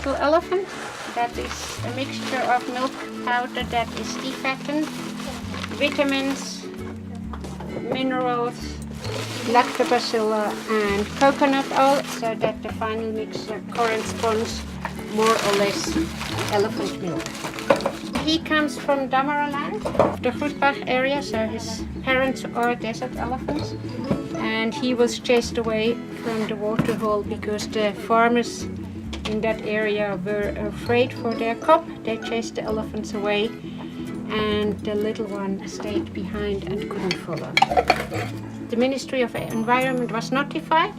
little elephant. That is a mixture of milk powder that is defattened, vitamins, minerals, lactobacillus and coconut oil, so that the final mixture corresponds more or less elephant milk. He comes from Damaraland, the Khoadi area, so his parents are desert elephants. And he was chased away from the waterhole because the farmers in that area were afraid for their crop. They chased the elephants away and the little one stayed behind and couldn't follow. The Ministry of Environment was notified.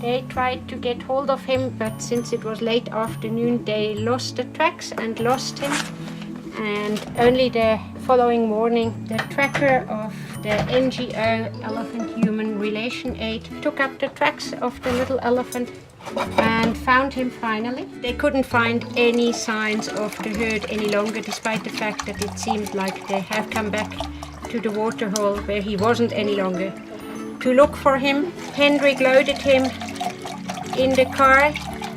They tried to get hold of him, but since it was late afternoon, they lost the tracks and lost him. And only the following morning, the tracker of the NGO Elephant Human Relation Aid took up the tracks of the little elephant and found him finally. They couldn't find any signs of the herd any longer, despite the fact that it seemed like they have come back to the waterhole where he wasn't any longer. To look for him, Hendrik loaded him in the car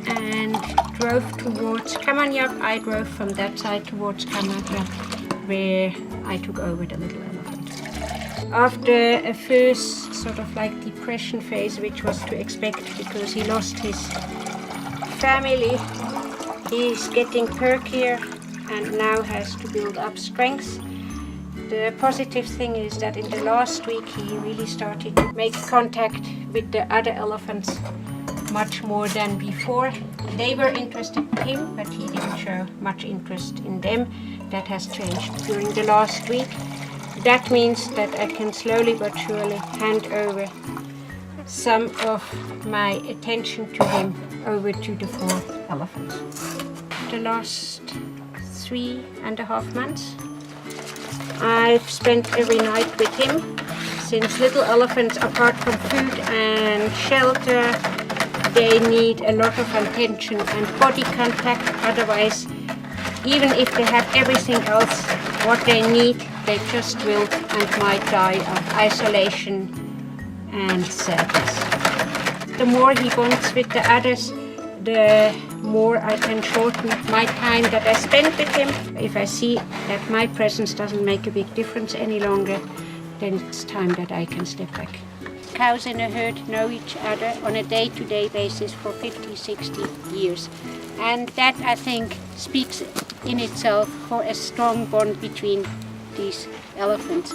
and drove towards Kamanyak. I drove from that side towards Kamanyak, where I took over the little elephant. After a first sort of like depression phase, which was to expect because he lost his family, he's getting perkier and now has to build up strength. The positive thing is that in the last week he really started to make contact with the other elephants much more than before. They were interested in him, but he didn't show much interest in them. That has changed during the last week. That means that I can slowly but surely hand over some of my attention to him over to the 4 elephants. The last 3.5 months, I've spent every night with him. Since little elephants, apart from food and shelter, they need a lot of attention and body contact. Otherwise, even if they have everything else what they need, they just will and might die of isolation and sadness. The more he bonds with the others, the more I can shorten my time that I spend with him. If I see that my presence doesn't make a big difference any longer, then it's time that I can step back. Cows in a herd know each other on a day-to-day basis for 50, 60 years. And that, I think, speaks in itself for a strong bond between these elephants.